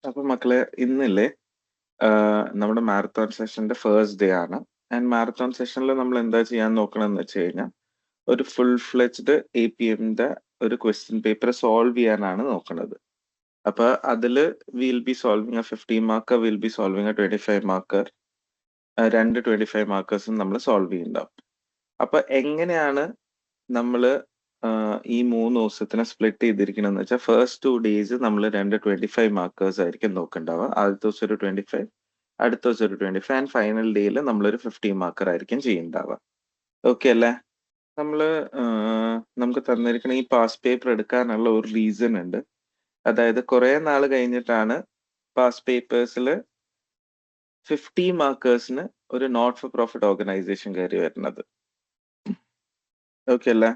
അപ്പൊ മക്കളെ ഇന്നില്ലേ നമ്മുടെ മാരത്തോൺ സെഷന്റെ ഫസ്റ്റ് ഡേ ആണ്. ആൻഡ് മാരത്തോൺ സെഷനിൽ നമ്മൾ എന്താ ചെയ്യാൻ നോക്കണമെന്ന് വെച്ച് കഴിഞ്ഞാൽ ഒരു ഫുൾ ഫ്ലെജ്ഡ് APMന്റെ ഒരു ക്വസ്റ്റ്യൻ പേപ്പർ സോൾവ് ചെയ്യാനാണ് നോക്കുന്നത്. അപ്പൊ അതില് will be solving A 15 marker, will be solving A 25 marker, രണ്ട് 25 മാർക്കേഴ്സും നമ്മൾ സോൾവ് ചെയ്യുന്നുണ്ടാവും. അപ്പൊ എങ്ങനെയാണ് നമ്മള് ഈ 3 ദിവസത്തിനെ സ്പ്ലിറ്റ് ചെയ്തിരിക്കണമെന്ന് വെച്ചാൽ ഫസ്റ്റ് 2 ഡേയ്സ് നമ്മൾ രണ്ട് 25 മാർക്കേഴ്സ് ആയിരിക്കും നോക്കണ്ടാവുക. ആദ്യത്തെ ദിവസം ഒരു 25, അടുത്ത ദിവസം ഒരു 25 ആൻഡ് ഫൈനൽ ഡേയിൽ നമ്മളൊരു 15 മാർക്കർ ആയിരിക്കും ചെയ്യുന്നുണ്ടാവുക. ഓക്കെ അല്ലേ? നമ്മള് നമുക്ക് തന്നിരിക്കുന്ന ഈ പാസ് പേപ്പർ എടുക്കാനുള്ള ഒരു റീസൺ ഉണ്ട്. അതായത് കുറെ നാൾ കഴിഞ്ഞിട്ടാണ് പാസ് പേപ്പേഴ്സിൽ 50 മാർക്കേഴ്സിന് ഒരു നോട്ട് ഫോർ പ്രോഫിറ്റ് ഓർഗനൈസേഷൻ കയറി വരുന്നത്. ഓക്കെ അല്ലേ?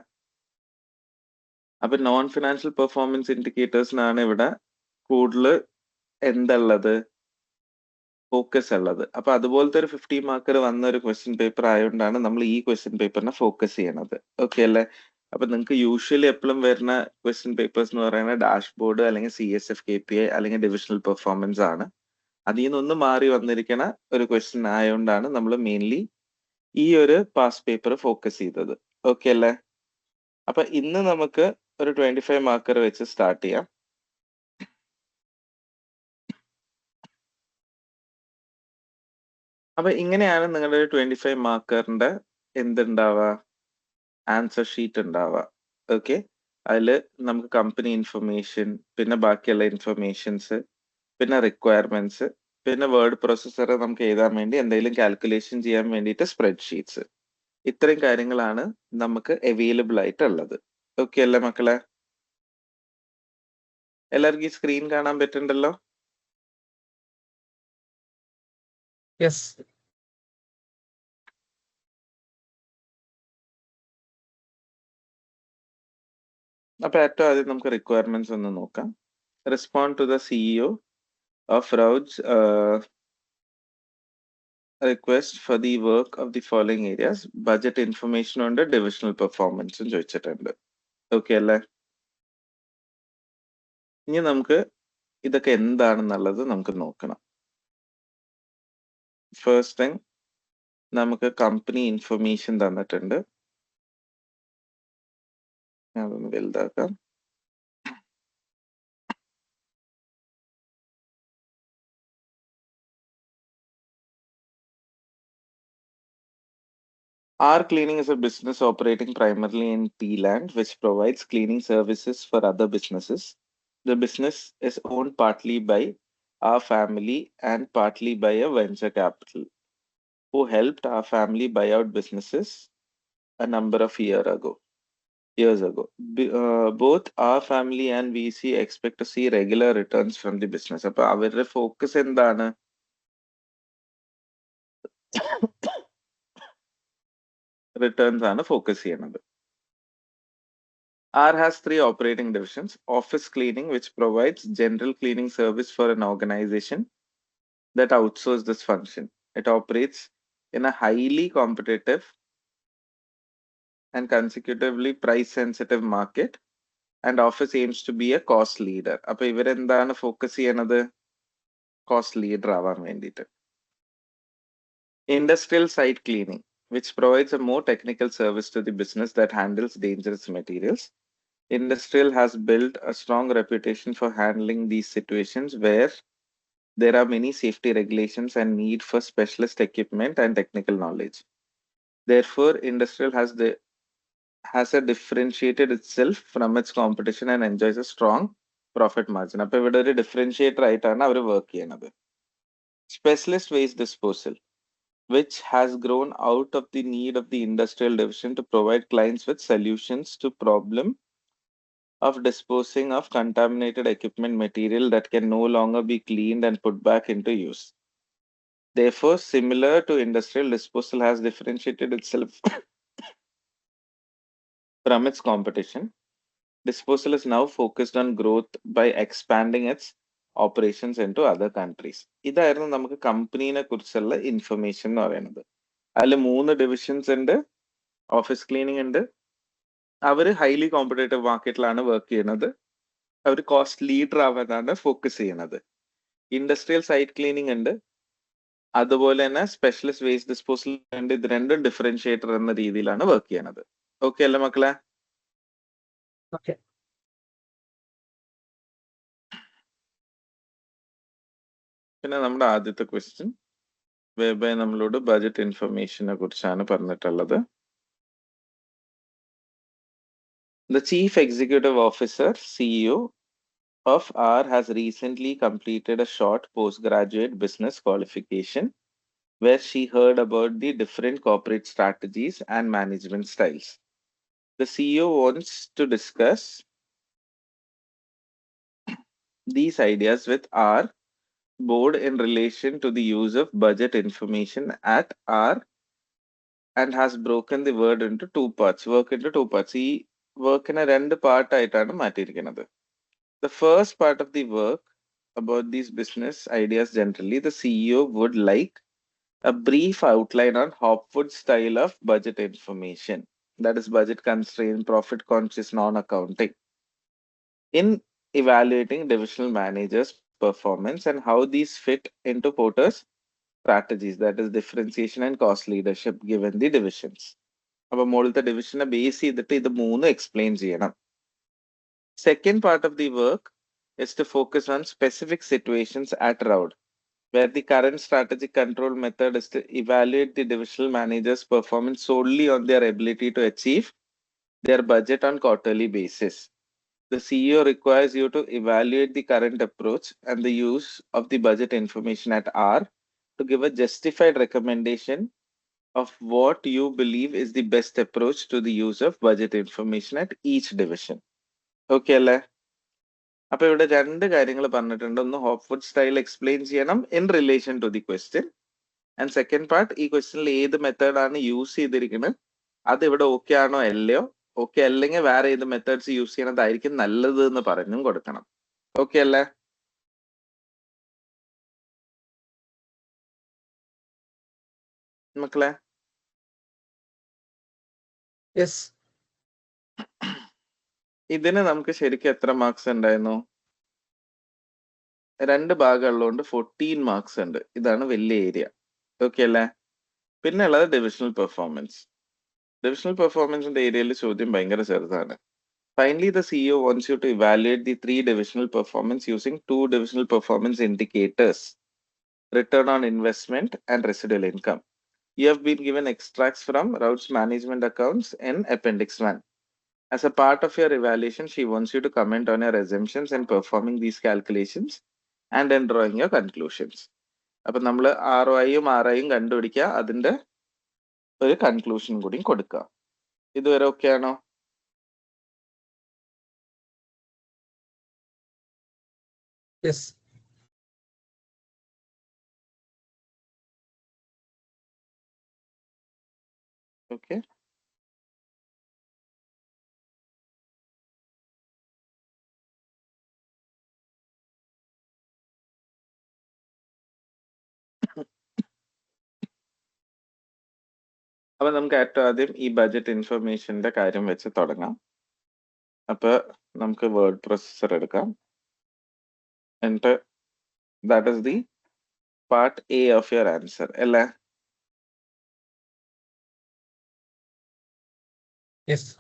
അപ്പൊ നോൺ ഫിനാൻഷ്യൽ പെർഫോമൻസ് ഇൻഡിക്കേറ്റേഴ്സിനാണ് ഇവിടെ കൂടുതൽ എന്തുള്ളത്, ഫോക്കസ് ഉള്ളത്. അപ്പൊ അതുപോലത്തെ ഒരു 50 മാർക്കർ വന്ന ഒരു ക്വസ്റ്റ്യൻ പേപ്പർ ആയതുകൊണ്ടാണ് നമ്മൾ ഈ ക്വസ്റ്റ്യൻ പേപ്പറിനെ ഫോക്കസ് ചെയ്യണത്. ഓക്കെ അല്ലേ? അപ്പൊ നിങ്ങൾക്ക് യൂഷ്വലി എപ്പോഴും വരുന്ന ക്വസ്റ്റ്യൻ പേപ്പേഴ്സ് എന്ന് പറയുന്നത് ഡാഷ്ബോർഡ് അല്ലെങ്കിൽ CSF KPI അല്ലെങ്കിൽ ഡിവിഷണൽ പെർഫോമൻസ് ആണ്. അതിൽ നിന്നൊന്ന് മാറി വന്നിരിക്കണ ഒരു ക്വസ്റ്റ്യൻ ആയതുകൊണ്ടാണ് നമ്മൾ മെയിൻലി ഈ ഒരു പാസ് പേപ്പർ ഫോക്കസ് ചെയ്തത്. ഓക്കെ അല്ലേ? അപ്പൊ ഇന്ന് നമുക്ക് ഒരു 25 മാർക്കർ വെച്ച് സ്റ്റാർട്ട് ചെയ്യാം. അപ്പൊ ഇങ്ങനെയാണ് നിങ്ങളുടെ 25 മാർക്കറിന്റെ എന്തുണ്ടാവുക, ആൻസർ ഷീറ്റ് ഉണ്ടാവുക. ഓക്കെ, അതിൽ നമുക്ക് കമ്പനി ഇൻഫർമേഷൻ, പിന്നെ ബാക്കിയുള്ള ഇൻഫർമേഷൻസ്, പിന്നെ റിക്വയർമെന്റ്സ്, പിന്നെ വേർഡ് പ്രോസസ്സർ നമുക്ക് എഴുതാൻ വേണ്ടി എന്തെങ്കിലും കാൽക്കുലേഷൻ ചെയ്യാൻ വേണ്ടിയിട്ട് സ്പ്രെഡ് ഷീറ്റ്സ്, ഇത്രയും കാര്യങ്ങളാണ് നമുക്ക് അവൈലബിൾ ആയിട്ടുള്ളത്. ഓക്കെ അല്ലേ മക്കളെ? എല്ലാവർക്കും ഈ സ്ക്രീൻ കാണാൻ പറ്റുന്നുണ്ടല്ലോ? യെസ്. അപ്പൊ ഏറ്റവും ആദ്യം നമുക്ക് റിക്വയർമെന്റ്സ് ഒന്ന് നോക്കാം. Respond to the CEO of Rauj request for the work of the following areas. Budget information ഉണ്ട്, divisional performance ചോദിച്ചിട്ടുണ്ട്. ഓക്കെ അല്ലേ? ഇനി നമുക്ക് ഇതൊക്കെ എന്താണെന്നുള്ളത് നമുക്ക് നോക്കണം. ഫസ്റ്റ് തിങ്, നമുക്ക് കമ്പനി ഇൻഫർമേഷൻ തന്നിട്ടുണ്ട്. അതൊന്ന് വലുതാക്കാം. R Cleaning is a business operating primarily in Thailand, which provides cleaning services for other businesses. The business is owned partly by our family and partly by a venture capital who helped our family buy out businesses a number of years ago. Both our family and VC expect to see regular returns from the business. അപ്പൊ അവരുടെ focus എന്താണ്? Returns ആണ് focus ചെയ്യുന്നത്. R has 3 operating divisions. Office cleaning, which provides general cleaning service for an organization that outsources this function. It operates in a highly competitive and consecutively price-sensitive market, and Office aims to be a cost leader. അപ്പൊ ഇവരെന്താണ് focus ചെയ്യണത്? Cost leader ആവാൻ വേണ്ടിയിട്ട്. Industrial site cleaning, which provides a more technical service to the business that handles dangerous materials. Industrial has built a strong reputation for handling these situations where there are many safety regulations and need for specialist equipment and technical knowledge. Therefore, Industrial has differentiated itself from its competition and enjoys a strong profit margin. അപ്പോൾ ഇവിടെ ഒരു differentiator ആയിട്ടാണ് അവർ work ചെയ്യുന്നത്. Specialist waste disposal, which has grown out of the need of the industrial division to provide clients with solutions to problem of disposing of contaminated equipment material that can no longer be cleaned and put back into use. Therefore, similar to industrial, disposal has differentiated itself from its competition. Disposal is now focused on growth by expanding its operations into other countries. ഇതായിരുന്നു നമുക്ക് കമ്പനീനെ കുറിച്ചുള്ള information എന്ന് പറയുന്നത്. അതിൽ 3 divisions ഉണ്ട്. Office cleaning ഉണ്ട്. അവർ highly competitive മാർക്കറ്റിലാണ് work ചെയ്യുന്നത്. അവർ cost leader ആവാനാണ് ഫോക്കസ് ചെയ്യുന്നത്. ഇൻഡസ്ട്രിയൽ സൈറ്റ് ക്ലീനിങ് ഉണ്ട്, അതുപോലെ തന്നെ സ്പെഷ്യലിസ്റ്റ് വേസ്റ്റ് ഡിസ്പോസൽ ഉണ്ട്. ഇത് രണ്ടും ഡിഫറൻഷിയേറ്റർ എന്ന രീതിയിലാണ് വർക്ക് ചെയ്യണത്. ഓക്കെ അല്ലേ മക്കളെ? ഓക്കെ. പിന്നെ നമ്മുടെ ആദ്യത്തെ ക്വസ്റ്റ്യൻ വേബൈ നമ്മളോട് ബജറ്റ് ഇൻഫർമേഷനെ കുറിച്ചാണ് പറഞ്ഞിട്ടുള്ളത്. The Chief Executive Officer, CEO of R has recently completed a short postgraduate business qualification where she heard about the different corporate strategies and management styles. The CEO wants to discuss these ideas with our board in relation to the use of budget information at R and has broken the word into two parts. Work into two parts. ഈ വർക്കിനെ രണ്ട് പാർട്ടായിട്ടാണ് മാറ്റിയിരിക്കുന്നത്. The first part of the work about these business ideas generally, the CEO would like a brief outline on Hopwood's style of budget information. That is budget constraint, profit conscious, non-accounting. In evaluating divisional managers' performance and how these fit into Porter's strategies, that is differentiation and cost leadership given the divisions. അപ്പോൾ മുകളിലത്തെ ഡിവിഷനെ base ചെയ്തിട്ട് ഇത് മൂന്ന് explain ചെയ്യണം. Second part of the work is to focus on specific situations at Roud, where the current strategic control method is to evaluate the divisional managers' performance solely on their ability to achieve their budget on quarterly basis. The CEO requires you to evaluate the current approach and the use of the budget information at R to give a justified recommendation of what you believe is the best approach to the use of budget information at each division. Okay അല്ലേ? അപ്പൊ ഇവിടെ രണ്ട് കാര്യങ്ങൾ പറഞ്ഞിട്ടുണ്ട്. ഒന്ന് Hopwood style explain ചെയ്യണം in relation to the question, and second part ഈ ക്വസ്റ്റ്യനിൽ ഏത് മെത്തേഡാണ് യൂസ് ചെയ്തിരിക്കുന്നത് അത് ഇവിടെ ഓക്കെ ആണോ അല്ലയോ, ഓക്കെ അല്ലെങ്കിൽ വേറെ ഏത് മെത്തേഡ്സ് യൂസ് ചെയ്യണതായിരിക്കും നല്ലത് എന്ന് പറഞ്ഞും കൊടുക്കണം. ഓക്കെ അല്ലേ മക്കളെ? യെസ്. ഇതിന് നമുക്ക് ശരിക്കും എത്ര മാർക്സ് ഉണ്ടായിരുന്നു? രണ്ട് ഭാഗമുള്ളതുകൊണ്ട് 14 മാർക്സ് ഉണ്ട്. ഇതാണ് വലിയ ഏരിയ. ഓക്കെ അല്ലേ? പിന്നെ ഉള്ളത് ഡിവിഷണൽ പെർഫോമൻസ്. ഡിവിഷണൽ പെർഫോമൻസിന്റെ ഏരിയയിൽ ചോദ്യം ഭയങ്കര ചെറുതാണ്. Finally, the CEO wants you to evaluate the 3 divisional performance using 2 divisional performance indicators: return on investment and residual income. You have been given extracts from Rout's management accounts in Appendix 1. As a part of your evaluation, she wants you to comment on your assumptions in performing these calculations and in drawing your conclusions. അപ്പൊ നമ്മൾ ROIയും RIയും കണ്ടുപിടിക്കുക, അതിന്റെ ഒരു conclusion കൂടി കൊടുക്കുക. ഇതുവരെ okay ആണോ? Yes. Okay. അപ്പൊ നമുക്ക് ഏറ്റവും ആദ്യം ഈ ബജറ്റ് ഇൻഫർമേഷന്റെ കാര്യം വെച്ച് തുടങ്ങാം. അപ്പൊ നമുക്ക് വേർഡ് പ്രൊസസ്സർ എടുക്കാം. എന്നിട്ട് that is the part A of your answer അല്ലേ? യെസ്.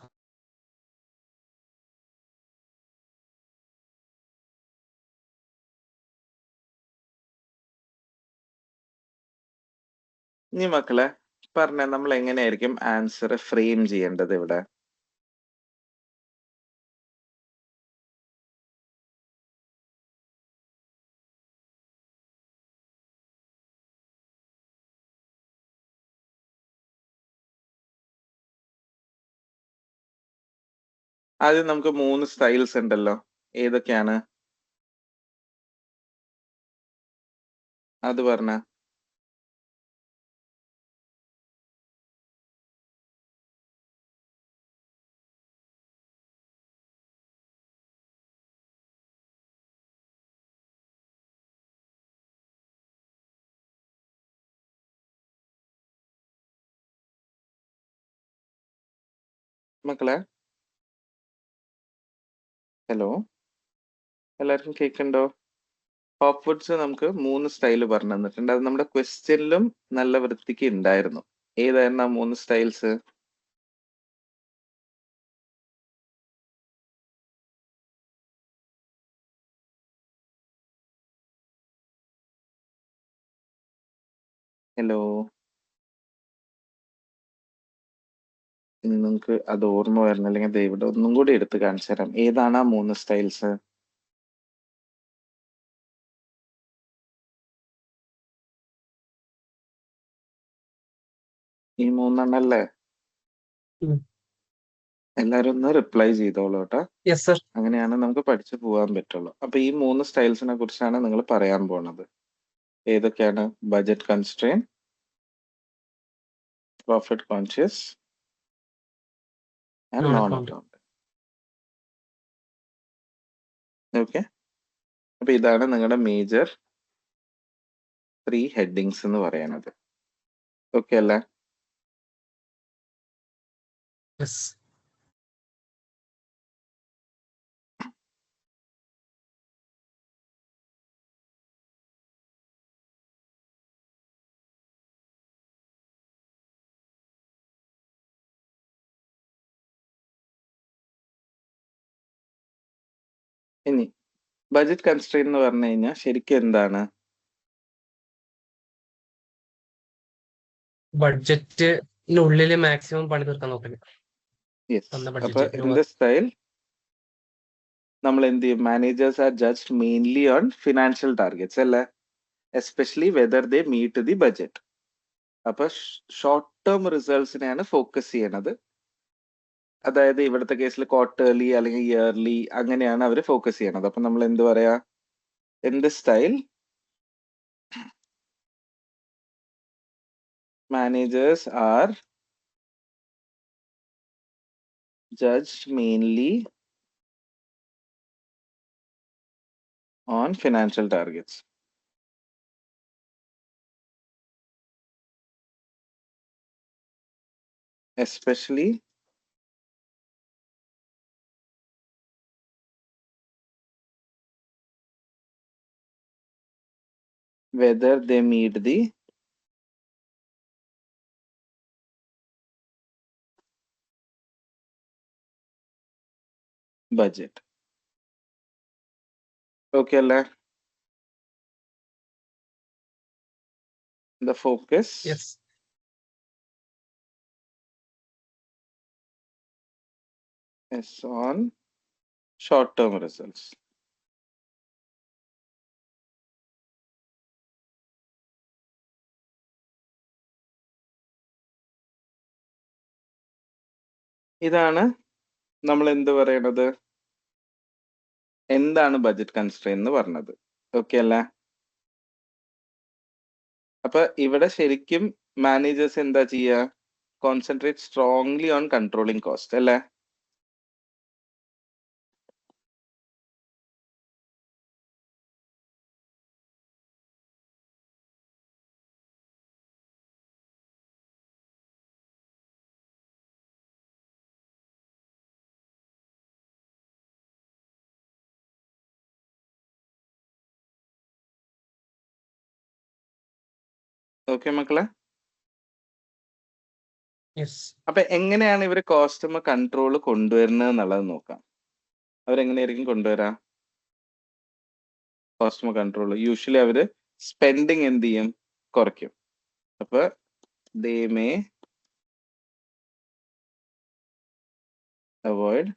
ഇനി മക്കളെ പറഞ്ഞ നമ്മൾ എങ്ങനെയായിരിക്കും ആൻസർ ഫ്രെയിം ചെയ്യേണ്ടത് ഇവിടെ? ആദ്യം നമുക്ക് 3 സ്റ്റൈൽസ് ഉണ്ടല്ലോ, ഏതൊക്കെയാണ് അത് പറഞ്ഞ? മക്കളെ ഹലോ, എല്ലാവർക്കും കേൾക്കുന്നുണ്ടോ? ഹോപ്പ് ഫുഡ്സ് നമുക്ക് 3 സ്റ്റൈല് പറഞ്ഞു തന്നിട്ടുണ്ട്. അത് നമ്മുടെ ക്വസ്റ്റ്യനിലും നല്ല വൃത്തിക്ക് ഉണ്ടായിരുന്നു. ഏതായിരുന്നു ആ 3 സ്റ്റൈൽസ്? ഹലോ, ഇനി നിങ്ങൾക്ക് അത് ഓർമ്മ വരുന്നില്ലെങ്കിൽ ദയവിട്ട് ഒന്നും കൂടി എടുത്ത് കാണിച്ചു തരാം. ഏതാണ് ആ 3 സ്റ്റൈൽസ്? ഈ 3 എണ്ണല്ലേ? ഉം. എല്ലാരും ഒന്ന് റിപ്ലൈ ചെയ്തോളൂ കേട്ടോ. Yes sir. അങ്ങനെയാണ് നമുക്ക് പഠിച്ചു പോകാൻ പറ്റുള്ളൂ. അപ്പൊ ഈ 3 സ്റ്റൈൽസിനെ കുറിച്ചാണ് നിങ്ങൾ പറയാൻ പോണത്. ഏതൊക്കെയാണ്? Budget constrain, profit conscious and non non account. Account. Okay, അപ്പൊ ഇതാണ് നിങ്ങളുടെ മേജർ 3 ഹെഡിങ്സ് എന്ന് പറയുന്നത്. ഓക്കെ അല്ലേ? യെസ്. ഇനി ബഡ്ജറ്റ് കൺസ്ട്രെയിൻ എന്ന് പറഞ്ഞു കഴിഞ്ഞാൽ ശരിക്കും എന്താണ്? ബഡ്ജറ്റിനുള്ളിൽ മാക്സിമം പണി തീർക്കാൻ നോക്കില്ല. യെസ്. തന്ന അപ്പൊ ബഡ്ജറ്റ് ഇൻ ദ സ്റ്റൈൽ നമ്മൾ എന്ത് ചെയ്യും? Managers are judged mainly on financial targets അല്ലേ? Especially whether they meet the budget. അപ്പൊ ഷോർട്ട് ടേം റിസൾട്ട്സിനെയാണ് ഫോക്കസ് ചെയ്യണത്. അതായത് ഇവിടുത്തെ കേസിൽ ക്വാർട്ടർലി അല്ലെങ്കിൽ ഇയർലി അങ്ങനെയാണ് അവർ ഫോക്കസ് ചെയ്യണത്. അപ്പൊ നമ്മൾ എന്ത് പറയാ? In the style managers are judged mainly on financial targets. Especially whether they meet the budget. Okay, Allah. The focus yes. is on short-term results. ഇതാണ് നമ്മൾ എന്ത് പറയണത്? എന്താണ് ബഡ്ജറ്റ് കൺസ്ട്രെയിൻ എന്ന് പറഞ്ഞത്? ഓക്കെ അല്ലേ? അപ്പൊ ഇവിടെ ശരിക്കും മാനേജേഴ്സ് എന്താ ചെയ്യുക? Concentrate strongly on controlling cost അല്ലേ? ഓക്കെ മക്കളെ, യെസ്. അപ്പൊ എങ്ങനെയാണ് ഇവര് കോസ്റ്റമർ കൺട്രോൾ കൊണ്ടുവരുന്നത് എന്നുള്ളത് നോക്കാം. അവരെങ്ങനെയായിരിക്കും കൊണ്ടുവരാ കോസ്റ്റമർ കൺട്രോൾ? യൂഷ്വലി അവര് സ്പെൻഡിങ് എന്ത് ചെയ്യും? കുറയ്ക്കും. അപ്പൊ they may avoid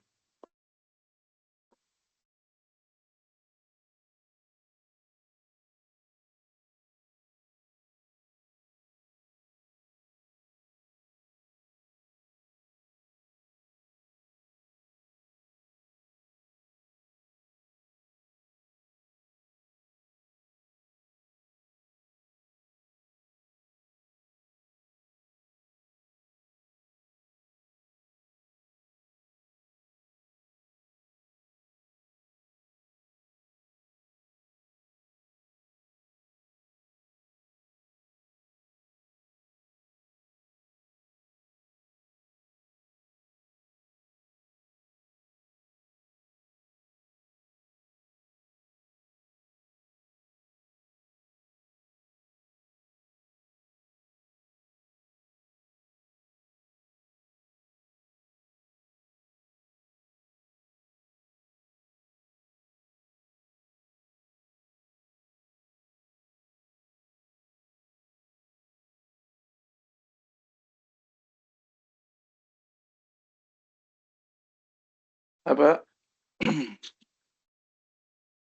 അപ്പൊ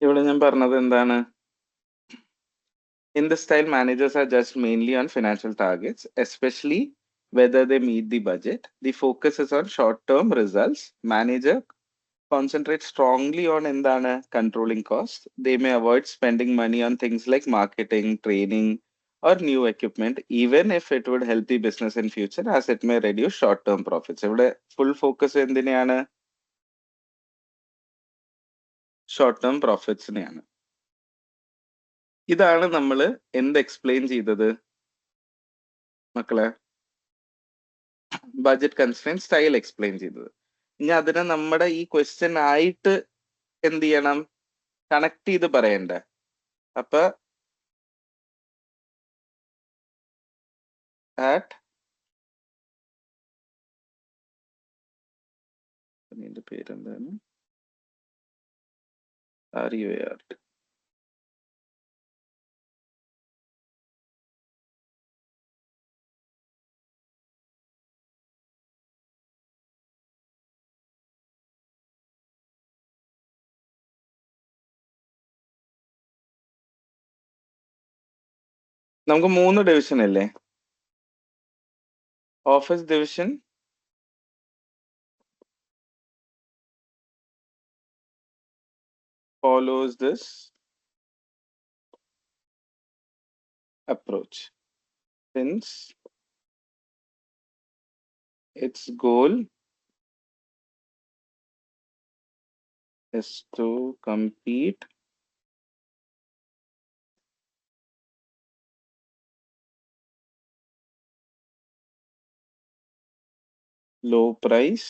ഇവിടെ ഞാൻ പറഞ്ഞത് എന്താണ്? In this style, managers are judged mainly on financial targets, especially whether they meet the budget. The focus is on short-term results. Manager concentrate strongly on endana controlling costs. They may avoid spending money on things like marketing, training, or new equipment, even if it would help the business in future, as it may reduce short-term profits. ഇവിടെ full focus എന്തിനെയാണ്? Short-term പ്രോഫിറ്റ്സിനെയാണ്. ഇതാണ് നമ്മൾ എന്ത് explain ചെയ്തത് മക്കളെ? Budget constraint style explain ചെയ്തത്. ഇനി അതിനെ നമ്മുടെ ഈ ക്വസ്റ്റ്യൻ ആയിട്ട് എന്ത് ചെയ്യണം? കണക്ട് ചെയ്ത് പറയണ്ടേ? അപ്പൊ at അതിന്റെ പേരെന്താണ്? RUART. നമുക്ക് 3 ഡിവിഷൻ അല്ലേ? Office division, follows this approach since its goal is to compete low price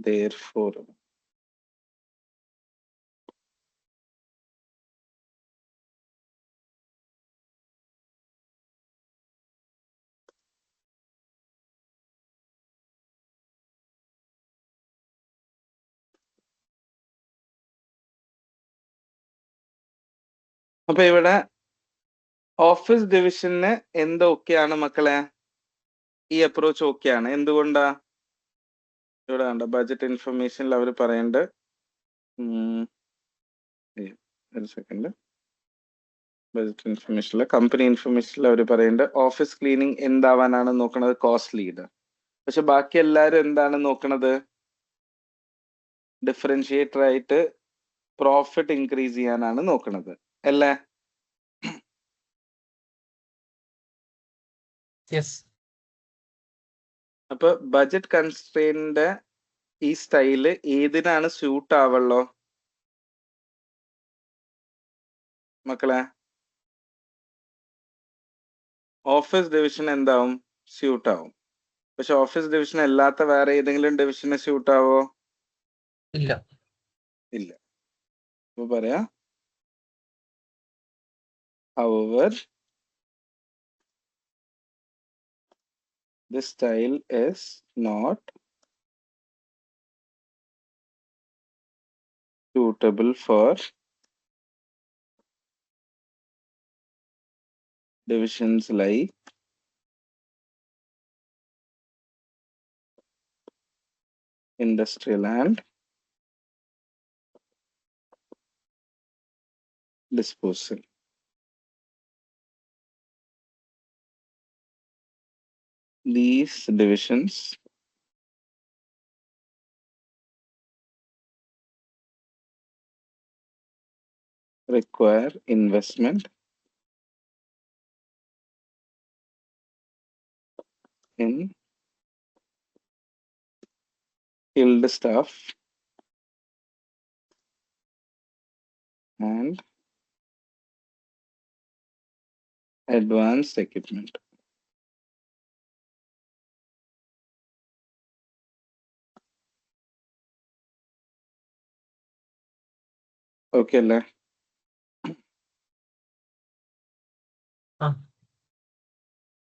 therefore അപ്പൊ ഇവിടെ ഓഫീസ് ഡിവിഷന് എന്തൊക്കെയാണ് മക്കളെ? ഈ അപ്രോച്ച് ഓക്കെയാണ്. എന്തുകൊണ്ടാ? ഇവിടെ കണ്ട ബഡ്ജറ്റ് ഇൻഫർമേഷനിൽ അവർ പറയേണ്ടത് ഒരു സെക്കൻഡ്. ബഡ്ജറ്റ് ഇൻഫർമേഷനിൽ കമ്പനി ഇൻഫർമേഷനിൽ അവർ പറയേണ്ടത് ഓഫീസ് ക്ലീനിങ് എന്താവാനാണ് നോക്കണത്? Cost leader. പക്ഷെ ബാക്കി എല്ലാരും എന്താണ് നോക്കണത്? ഡിഫറൻഷിയേറ്റർ ആയിട്ട് പ്രോഫിറ്റ് ഇൻക്രീസ് ചെയ്യാനാണ് നോക്കണത് അല്ലേ? യെസ്. അപ്പൊ ബഡ്ജറ്റ് കൺസ്ട്രെയിന്റെ ഈ സ്റ്റൈല് ഏതിനാണ് സ്യൂട്ട് ആവുള്ളോ മക്കളെ? ഓഫീസ് ഡിവിഷൻ എന്താവും? സ്യൂട്ട് ആവും. പക്ഷെ ഓഫീസ് ഡിവിഷൻ അല്ലാത്ത വേറെ ഏതെങ്കിലും ഡിവിഷന് സ്യൂട്ട് ആവോ? ഇല്ല. ഇല്ല. അപ്പൊ പറയാ however this style is not suitable for divisions like industrial and disposal. These divisions require investment in skilled staff and advanced equipment. Okay അല്ലേ?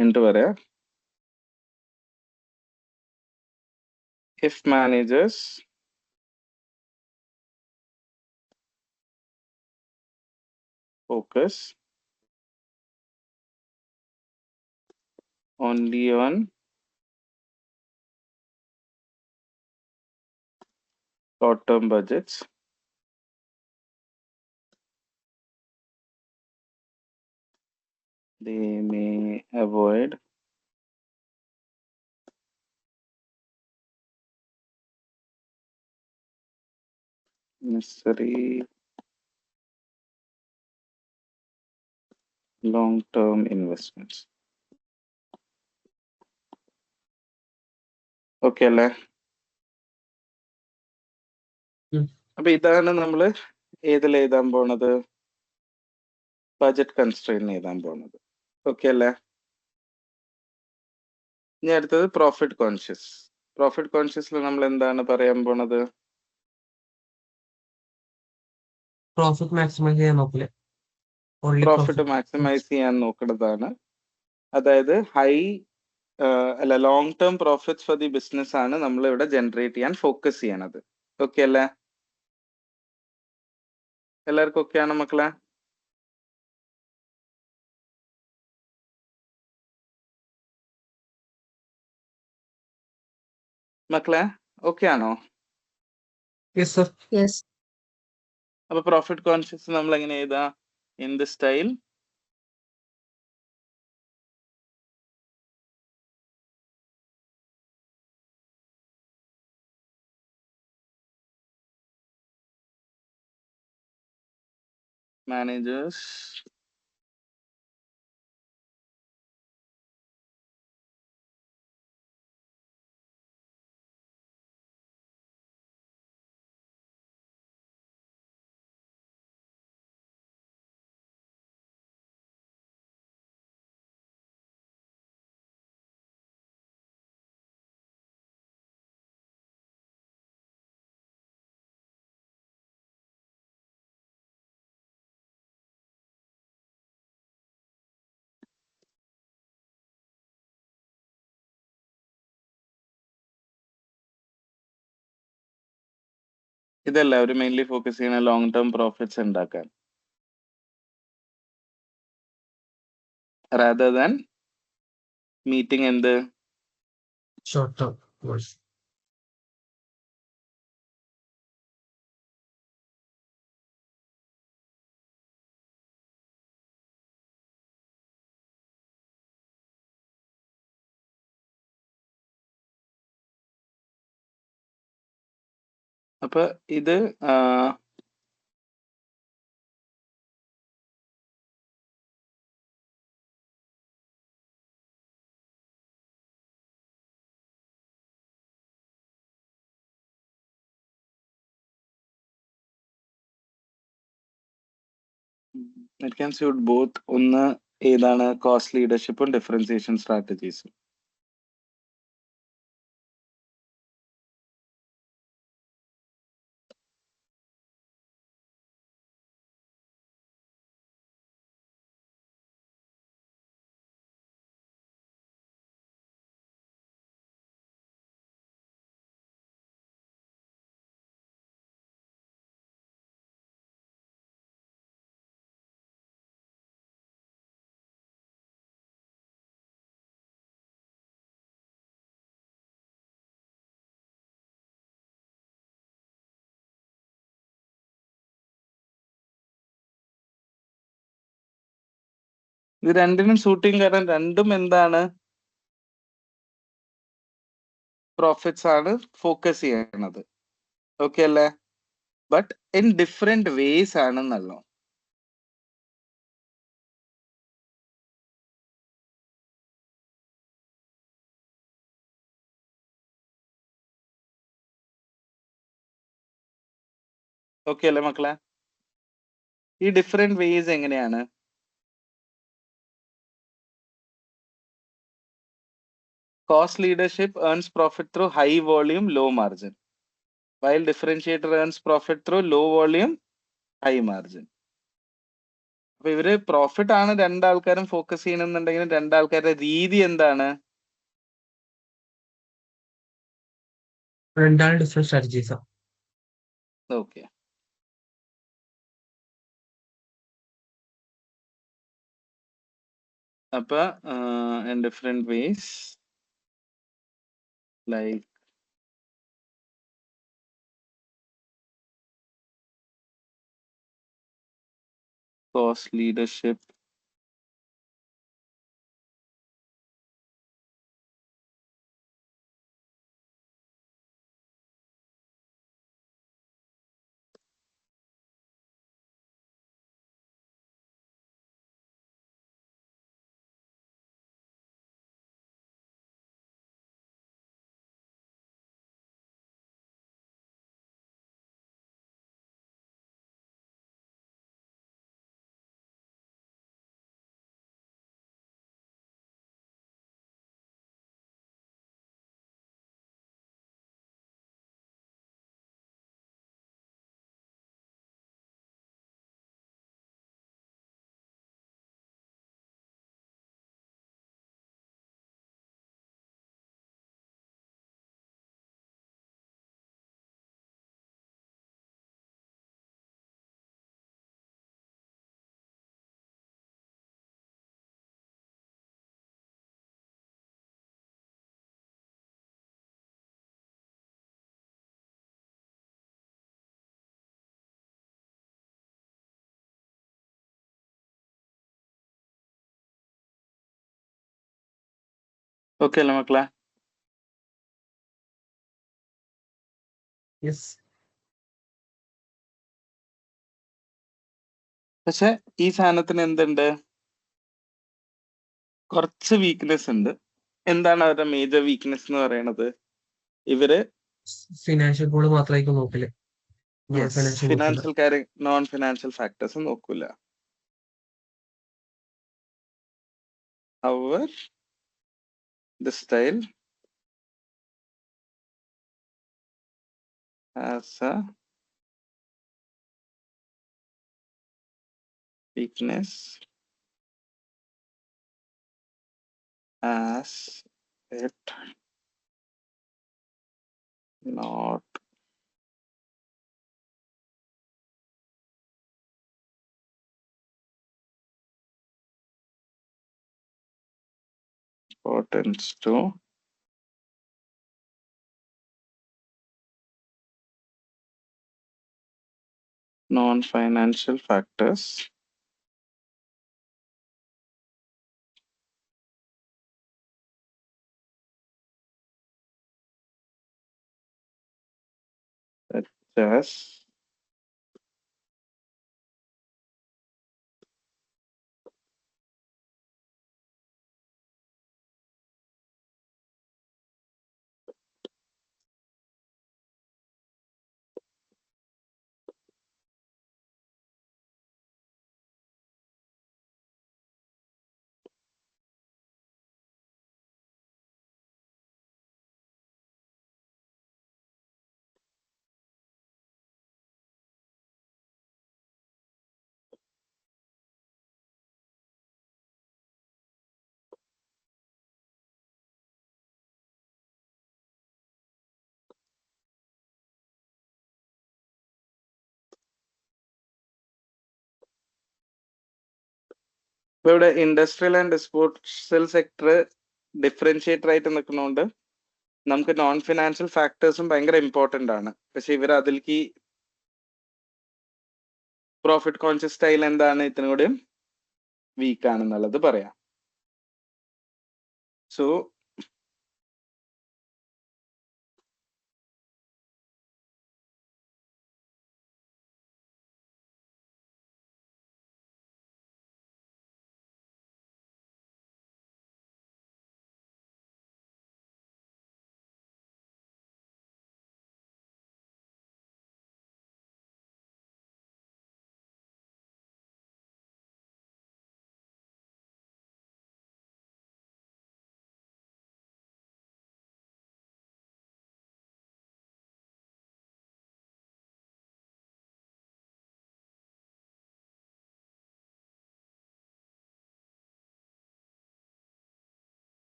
എന്നിട്ട് പറയാ if managers focus only on short-term budgets. They may avoid necessary long-term investments. Okay അല്ലേ? അപ്പൊ ഇതാണ് നമ്മൾ ഏതിൽ എഴുതാൻ പോണത്? ബഡ്ജറ്റ് കൺസ്ട്രെയിൻ എഴുതാൻ പോണത്. ഓക്കെ അല്ലേ? ഇനി അടുത്തത് പ്രോഫിറ്റ് കോൺഷ്യസ്. പ്രോഫിറ്റ് കോൺഷ്യസിൽ നമ്മൾ എന്താണ് പറയാൻ പോണത്? പ്രോഫിറ്റ് മാക്സിമൈസ് ചെയ്യാൻ നോക്കില്ല. പ്രോഫിറ്റ് മാക്സിമൈസ് ചെയ്യാൻ നോക്കുന്നതാണ്. അതായത് long term profits for the business ആണ് നമ്മൾ ഇവിടെ ജനറേറ്റ് ചെയ്യാൻ ഫോക്കസ് ചെയ്യണത്. ഓക്കെ അല്ലേ? എല്ലാവർക്കും ഓക്കെ ആണ് മക്കളെ? മക്കളെ ഓക്കെ ആണോ? Yes sir. യെസ്. അപ്പൊ പ്രോഫിറ്റ് കോൺഷ്യസ് നമ്മൾ എങ്ങനെ എഴുതാ? ഇൻ ദി സ്റ്റൈൽ managers ഇതല്ല അവർ മെയിൻലി ഫോക്കസ് ചെയ്യുന്ന ലോങ് ടേം പ്രോഫിറ്റ്സ് ഉണ്ടാക്കാൻ, rather than meeting എന്ത് ഷോർട്ട് ടേം ഗോൾസ്. അപ്പൊ ഇത് it can suit both. ഒന്ന് ഏതാണ്? കോസ്റ്റ് ലീഡർഷിപ്പും ഡിഫറൻസിയേഷൻ സ്ട്രാറ്റജീസും. ഇത് രണ്ടിനും സൂട്ടിങ്, കാരണം രണ്ടും എന്താണ്? പ്രോഫിറ്റ്സ് ആണ് ഫോക്കസ് ചെയ്യണത്. ഓക്കെ അല്ലേ? ബട്ട് ഇൻ ഡിഫറെന്റ് വേസ് ആണെന്നല്ലോ. ഓക്കെ അല്ലേ മക്കളെ? ഈ ഡിഫറെന്റ് വേസ് എങ്ങനെയാണ്? Cost leadership earns profit through high volume, low margin, while differentiator earns profit through low volume, high margin. അപ്പൊ ഇവര് പ്രോഫിറ്റ് ആണ് രണ്ടാൾക്കാരും ഫോക്കസ് ചെയ്യണമെന്നുണ്ടെങ്കിൽ രണ്ടാൾക്കാരുടെ രീതി എന്താണ്? രണ്ടാണ് ഡിഫറെന്റ് സ്ട്രാറ്റജീസാ. ഓക്കെ. അപ്പൊ in different ways like cost leadership, okay അല്ലേ മക്കളെ? യെസ്. പക്ഷെ ഈ സാധനത്തിന് എന്തുണ്ട്? കുറച്ച് വീക്ക്നെസ് ഉണ്ട്. എന്താണ് അവരുടെ മേജർ വീക്ക്നെസ് എന്ന് പറയുന്നത്? ഇവര് ഫിനാൻഷ്യൽ ഗോള് മാത്രമായിരിക്കും നോക്കല്. നോൺ ഫിനാൻഷ്യൽ നോക്കില്ല. ഫിനാൻഷ്യൽ കാര്യം, നോൺ ഫിനാൻഷ്യൽ ഫാക്ടേഴ്സ് നോക്കൂല. However, the style has a weakness as it not importance to non-financial factors such as ഇപ്പൊ ഇവിടെ industrial and disposal sector differentiator ആയിട്ട് നിൽക്കുന്നതുകൊണ്ട് നമുക്ക് നോൺ ഫിനാൻഷ്യൽ ഫാക്ടേഴ്സും ഭയങ്കര ഇമ്പോർട്ടന്റ് ആണ്. പക്ഷെ ഇവർ അതിലേക്ക് പ്രോഫിറ്റ് കോൺഷ്യസ് സ്റ്റൈൽ എന്താണ് ഇതിനൂടെയും വീക്ക് ആണെന്നുള്ളത് പറയാം. So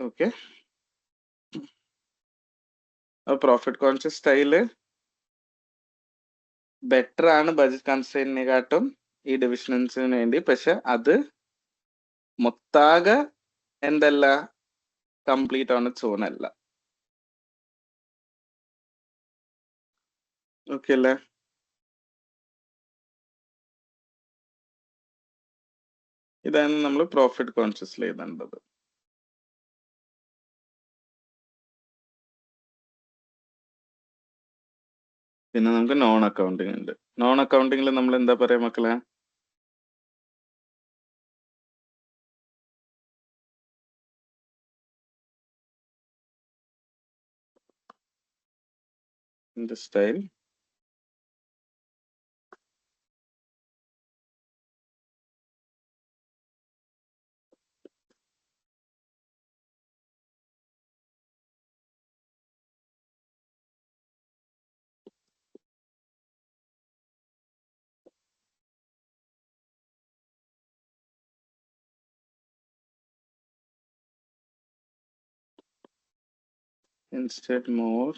okay. Profit conscious style better ആണ് ബഡ്ജറ്റ് കൺസ്ട്രെയിനെക്കാട്ടും ഈ ഡിവിഷൻസിന് വേണ്ടി. പക്ഷെ അത് മൊത്താകെ എന്തല്ല, കംപ്ലീറ്റ് ഓൺ ഇറ്റ്സ് ഓൺ അല്ല. ഓക്കെ അല്ലേ? ഇതാണ് നമ്മൾ പ്രോഫിറ്റ് കോൺഷ്യസ്ലി എഴുതേണ്ടത്. പിന്നെ നമുക്ക് നോൺ അക്കൗണ്ടിങ് ഉണ്ട്. നോൺ അക്കൗണ്ടിങ്ങിൽ നമ്മൾ എന്താ പറയാ മക്കളെ? In the style instead more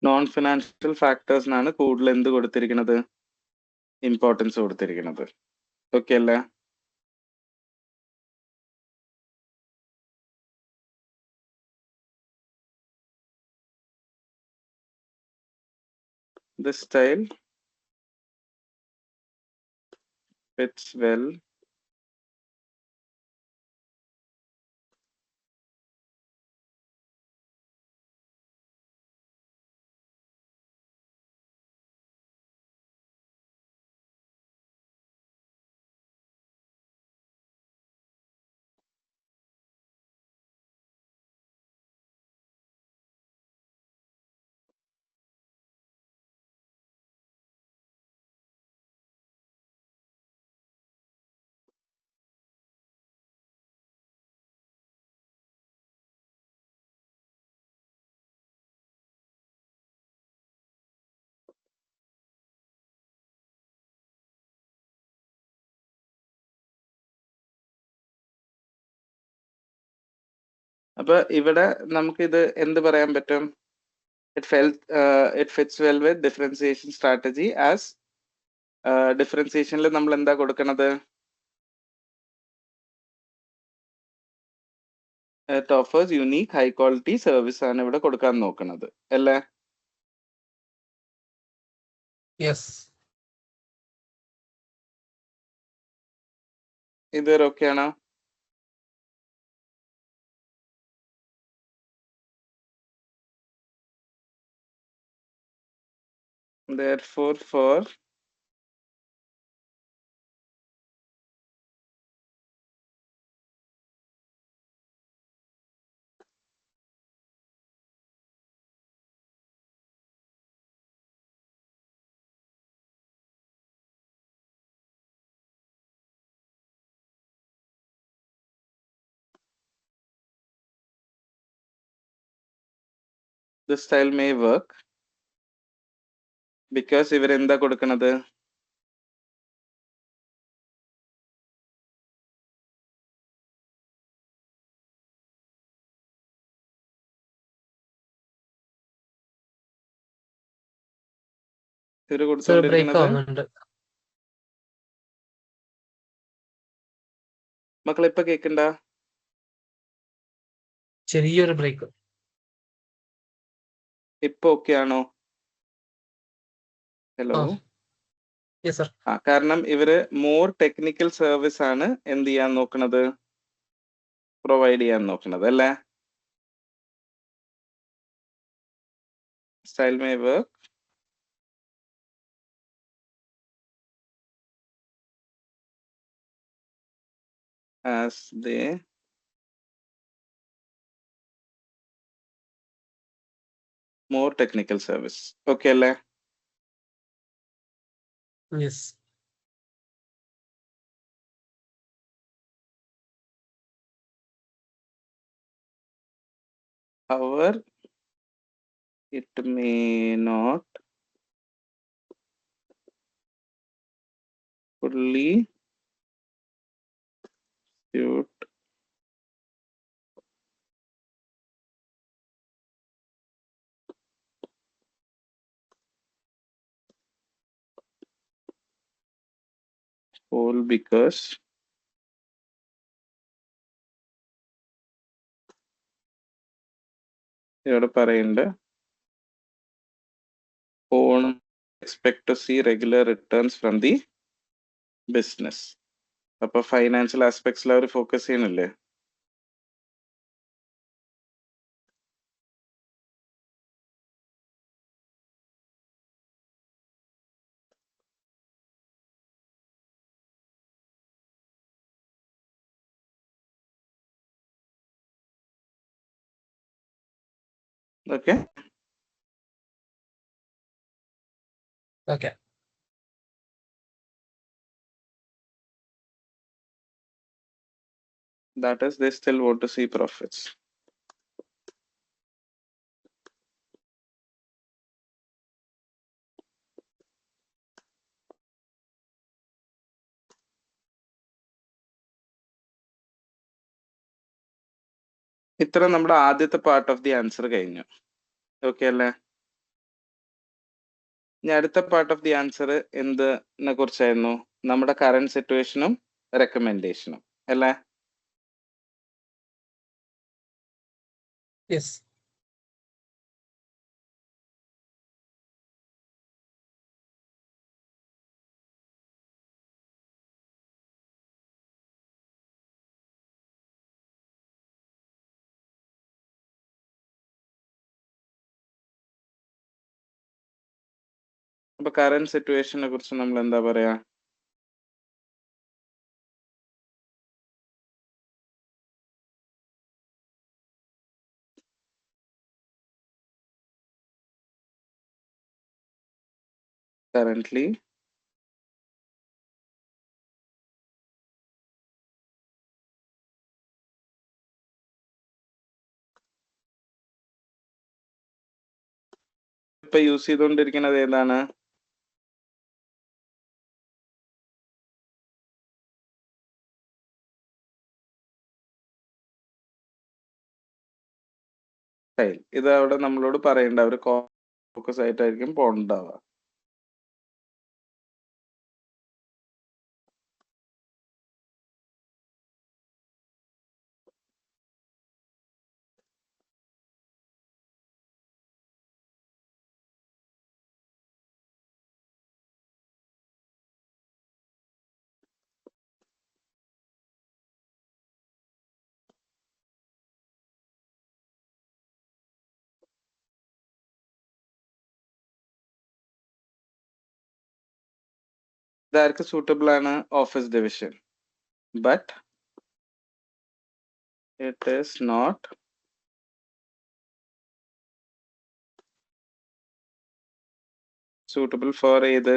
non financial ഫാക്ടേഴ്സിനാണ് കൂടുതൽ എന്ത് കൊടുത്തിരിക്കുന്നത്? ഇമ്പോർട്ടൻസ് കൊടുത്തിരിക്കുന്നത്. ഓക്കെ അല്ലേ? The style fits well അപ്പൊ ഇവിടെ നമുക്ക് ഇത് എന്ത് പറയാൻ പറ്റും? It fits well with differentiation strategy as ഡിഫറൻസിയേഷനിൽ നമ്മൾ എന്താ കൊടുക്കണത്? It offers unique high quality service ആണ് ഇവിടെ കൊടുക്കാൻ നോക്കുന്നത് അല്ലേ? യെസ്. ഇതുവരെ ഓക്കെ ആണോ? Therefore, for the style may work because ഇവരെന്താ കൊടുക്കണത്? ഇവര് സർ ബ്രേക്ക് കൊടുത്തോണ്ടിരിക്കുന്നത് ആവുന്നുണ്ട്. മക്കളെ ഇപ്പൊ കേക്കണ്ട? ചെറിയൊരു ബ്രേക്ക്. ഇപ്പൊ ഓക്കെ ആണോ? ഹലോ. Yes sir. കാരണം ഇവര് മോർ ടെക്നിക്കൽ സർവീസ് ആണ് എന്ത് ചെയ്യാൻ നോക്കണത്? പ്രൊവൈഡ് ചെയ്യാൻ നോക്കണത് അല്ലേ? Style may work as they more technical service. Okay അല്ലേ? Yes. however it may not fully suit whole because ഇവിടെ പറയുന്നുണ്ട് own expect to see regular returns from the business. അപ്പൊ ഫൈനാൻഷ്യൽ ആസ്പെക്ട്സിൽ അവർ ഫോക്കസ് ചെയ്യുന്നില്ലേ? Okay, Okay. that is they still want to see profits. ഇത്ര നമ്മുടെ ആദ്യത്തെ part of the answer കഴിഞ്ഞു. Okay അല്ലേ? ഇനി അടുത്ത പാർട്ട് ഓഫ് ദി ആൻസർ എന്തിനെ കുറിച്ചായിരുന്നു? നമ്മുടെ കറന്റ് സിറ്റുവേഷനും റെക്കമെൻഡേഷനും അല്ലേ? Yes. അപ്പൊ കറന്റ് സിറ്റുവേഷനെ കുറിച്ച് നമ്മൾ എന്താ പറയാ? കറന്റ്ലി ഇപ്പൊ യൂസ് ചെയ്തുകൊണ്ടിരിക്കുന്നത് ഏതാണ്? സ്റ്റൈൽ. ഇത് അവിടെ നമ്മളോട് പറയണ്ട, അവര് ഫോക്കസ് ആയിട്ടായിരിക്കും പോണ്ടാവുക. ഇതാർക്ക് സൂട്ടബിൾ ആണ്? Office division. But it is not suitable for ഏത്?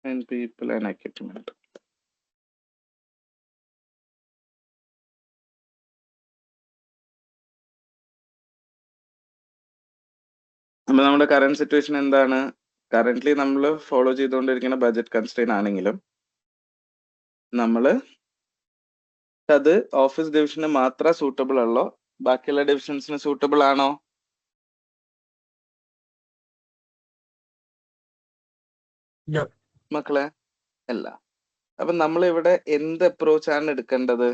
And people and equipment. അപ്പൊ നമ്മുടെ കറന്റ് സിറ്റുവേഷൻ എന്താണ്? കറന്റ്ലി നമ്മൾ ഫോളോ ചെയ്തുകൊണ്ടിരിക്കുന്ന ബഡ്ജറ്റ് കൺസ്ട്രെയിൻ ആണെങ്കിലും നമ്മള് അത് ഓഫീസ് ഡിവിഷന് മാത്രം സൂട്ടബിൾ ഉള്ളോ, ബാക്കിയുള്ള ഡിവിഷൻസിന് സൂട്ടബിൾ ആണോ? No. മക്കളെ അല്ല. അപ്പൊ നമ്മൾ ഇവിടെ എന്ത് അപ്രോച്ച് ആണ് എടുക്കേണ്ടത്?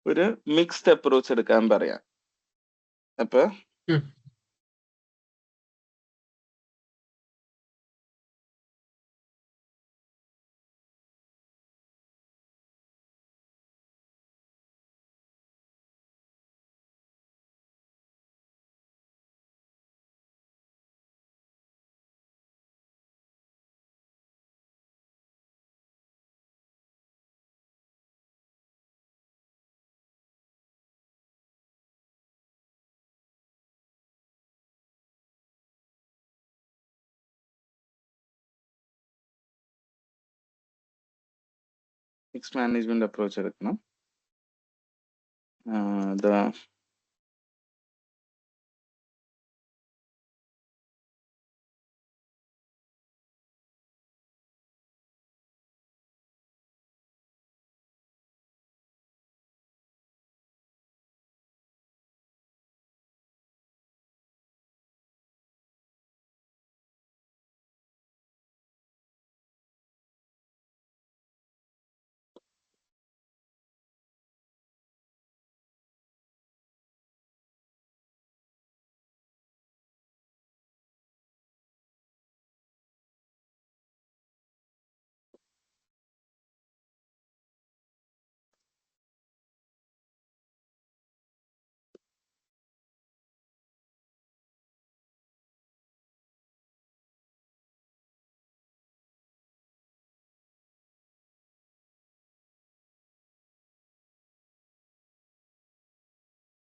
ഒരു മിക്സ്ഡ് അപ്രോച്ച് എടുക്കാൻ പറയാം. അപ്പൊ ഉം. മിക്സ് മാനേജ്മെന്റ് അപ്രോച്ച് എടുക്കണം. ഇതാ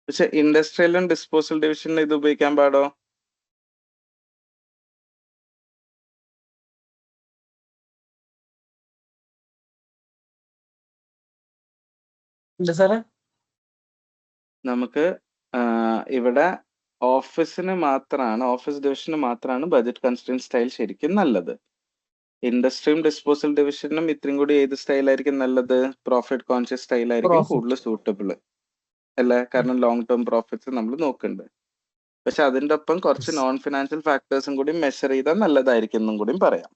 പക്ഷെ ഇൻഡസ്ട്രിയലും ഡിസ്പോസൽ ഡിവിഷനിൽ ഇത് ഉപയോഗിക്കാൻ പാടോ? എന്താ സാറേ? നമുക്ക് ഇവിടെ ഓഫീസിന് മാത്രമാണ്, ഓഫീസ് ഡിവിഷന് മാത്രമാണ് ബജറ്റ് കൺസ്ട്രെയിൻ സ്റ്റൈൽ ശരിക്കും നല്ലത്. ഇൻഡസ്ട്രിയും ഡിസ്പോസൽ ഡിവിഷനും ഇത്രയും കൂടി ഏത് സ്റ്റൈലായിരിക്കും നല്ലത്? പ്രോഫിറ്റ് കോൺഷ്യസ് സ്റ്റൈലായിരിക്കും കൂടുതൽ സൂട്ടബിൾ അല്ലേ? കാരണം ലോങ് ടേം പ്രോഫിറ്റ്സ് നമ്മൾ നോക്കുന്നുണ്ട്. പക്ഷെ അതിന്റെ ഒപ്പം കുറച്ച് നോൺ ഫിനാൻഷ്യൽ ഫാക്ടേഴ്സും കൂടി മെഷർ ചെയ്താൽ നല്ലതായിരിക്കും എന്നും കൂടി പറയാം.